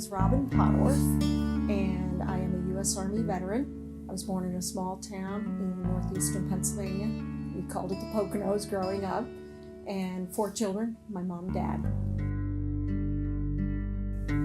is Robin Pottorff, and I am a U.S. Army veteran. I was born in a small town in northeastern Pennsylvania. We called it the Poconos growing up, and 4 children, my mom and dad.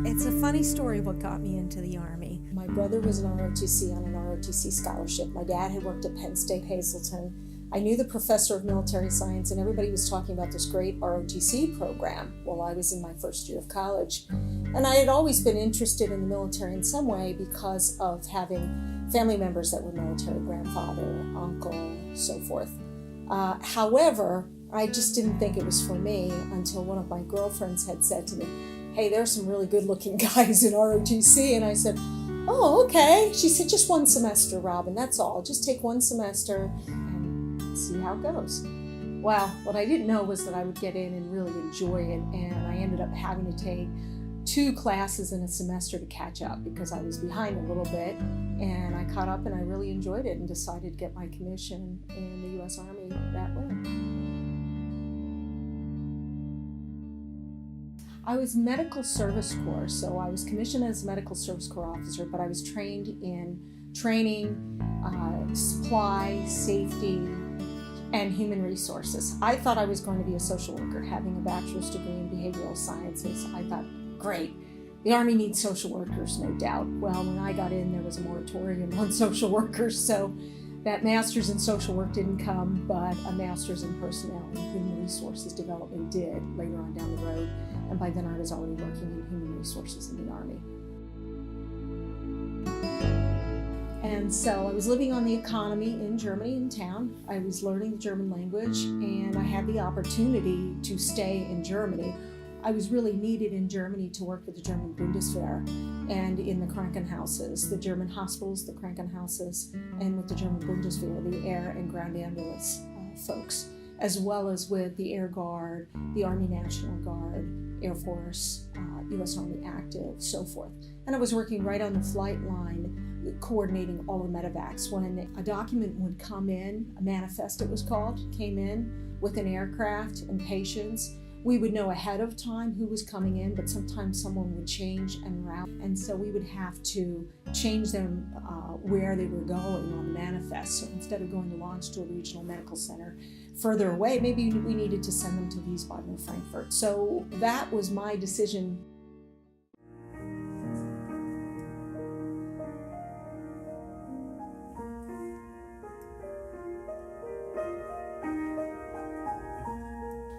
It's a funny story what got me into the Army. My brother was an ROTC on an ROTC scholarship. My dad had worked at Penn State Hazleton. I knew the professor of military science, and everybody was talking about this great ROTC program while I was in my first year of college. And I had always been interested in the military in some way because of having family members that were military, grandfather, uncle, so forth. However, I just didn't think it was for me until one of my girlfriends had said to me, "Hey, there's some really good-looking guys in ROTC." And I said, "Oh, okay." She said, "Just 1 semester, Robin, that's all. Just take 1 semester and see how it goes." Well, what I didn't know was that I would get in and really enjoy it, and I ended up having to take 2 classes in a semester to catch up because I was behind a little bit, and I caught up and I really enjoyed it and decided to get my commission in the U.S. Army that way. I was medical service corps, so I was commissioned as a medical service corps officer, but I was trained in training, supply, safety, and human resources. I thought I was going to be a social worker, having a bachelor's degree in behavioral sciences. I thought, great, the Army needs social workers, no doubt. Well, when I got in, there was a moratorium on social workers, so that master's in social work didn't come, but a master's in personnel and human resources development did later on down the road. And by then I was already working in human resources in the Army. And so I was living on the economy in Germany, in town. I was learning the German language, and I had the opportunity to stay in Germany. I was really needed in Germany to work with the German Bundeswehr and in the Krankenhauses, the German hospitals, the Krankenhauses, and with the German Bundeswehr, the air and ground ambulance folks, as well as with the Air Guard, the Army National Guard, Air Force, U.S. Army Active, so forth. And I was working right on the flight line, coordinating all the medevacs. When a document would come in, a manifest it was called, came in with an aircraft and patients, we would know ahead of time who was coming in, but sometimes someone would change en route, and so we would have to change them where they were going on the manifest. So instead of going to launch to a regional medical center further away, maybe we needed to send them to Wiesbaden or Frankfurt. So that was my decision.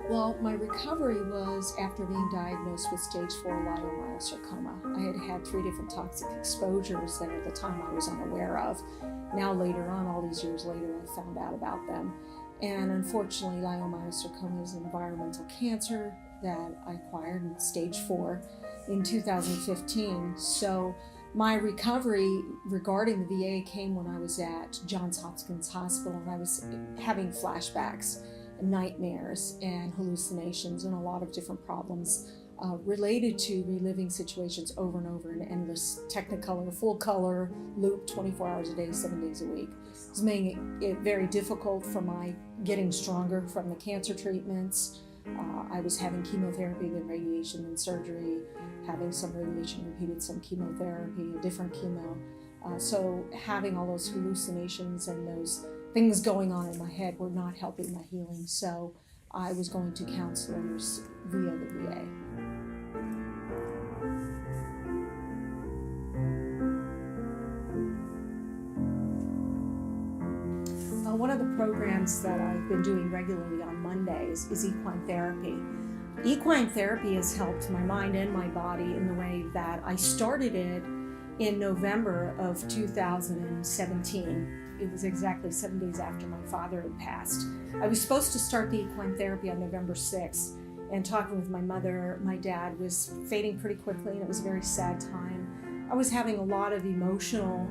Well, my recovery was after being diagnosed with stage 4 leiomyosarcoma. I had had 3 different toxic exposures that at the time I was unaware of. Now later on, all these years later, I found out about them. And unfortunately, leiomyosarcoma is an environmental cancer that I acquired in stage 4 in 2015. So my recovery regarding the VA came when I was at Johns Hopkins Hospital, and I was having flashbacks, nightmares, and hallucinations, and a lot of different problems related to reliving situations over and over in endless technicolor, full color loop, 24 hours a day, 7 days a week. It was making it very difficult for my getting stronger from the cancer treatments. I was having chemotherapy, then radiation, then surgery, having some radiation repeated, some chemotherapy, a different chemo. So having all those hallucinations and those things going on in my head were not helping my healing, so I was going to counselors via the VA. One of the programs that I've been doing regularly on Mondays is equine therapy. Equine therapy has helped my mind and my body in the way that I started it in November of 2017. It was exactly 7 days after my father had passed. I was supposed to start the equine therapy on November 6th, and talking with my mother, my dad was fading pretty quickly, and it was a very sad time. I was having a lot of emotional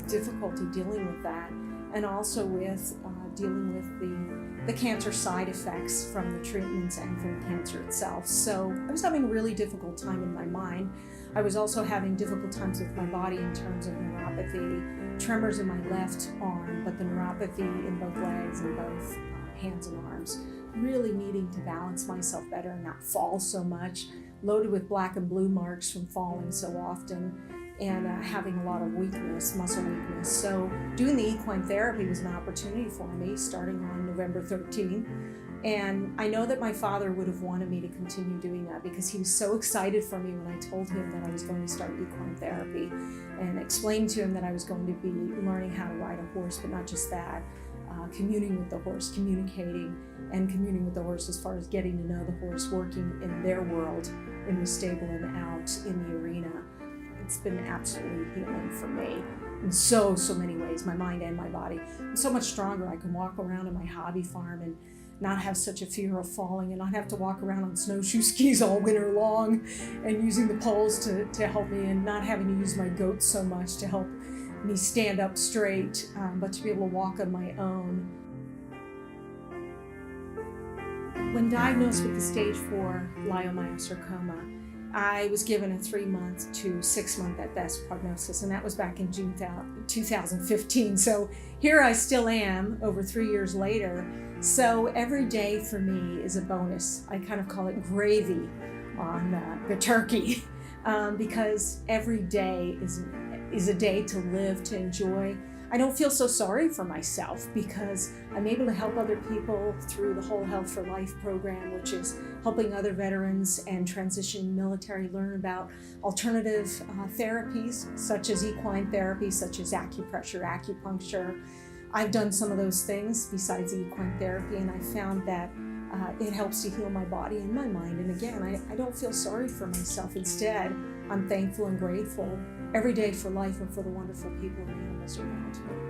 difficulty dealing with that, and also with dealing with the cancer side effects from the treatments and from the cancer itself. So I was having a really difficult time in my mind. I was also having difficult times with my body in terms of neuropathy, tremors in my left arm, but the neuropathy in both legs and both hands and arms. Really needing to balance myself better and not fall so much. loaded with black and blue marks from falling so often, and having a lot of weakness, muscle weakness. So doing the equine therapy was an opportunity for me starting on November 13th. And I know that my father would have wanted me to continue doing that because he was so excited for me when I told him that I was going to start equine therapy and explained to him that I was going to be learning how to ride a horse, but not just that, communing with the horse, communicating and communing with the horse as far as getting to know the horse, working in their world, in the stable and out in the arena. It's been absolutely healing for me in so many ways, my mind and my body. I'm so much stronger. I can walk around in my hobby farm and not have such a fear of falling and not have to walk around on snowshoe skis all winter long and using the poles to help me, and not having to use my goats so much to help me stand up straight, but to be able to walk on my own. When diagnosed with the stage 4 leiomyosarcoma, I was given a 3-month to 6-month at best prognosis, and that was back in June 2015. So here I still am over 3 years later. So every day for me is a bonus. I kind of call it gravy on the turkey because every day is a day to live, to enjoy. I don't feel so sorry for myself because I'm able to help other people through the Whole Health for Life program, which is helping other veterans and transitioning military learn about alternative therapies, such as equine therapy, such as acupressure, acupuncture. I've done some of those things besides the equine therapy, and I found that it helps to heal my body and my mind. And again, I don't feel sorry for myself. Instead, I'm thankful and grateful every day for life and for the wonderful people and animals around me.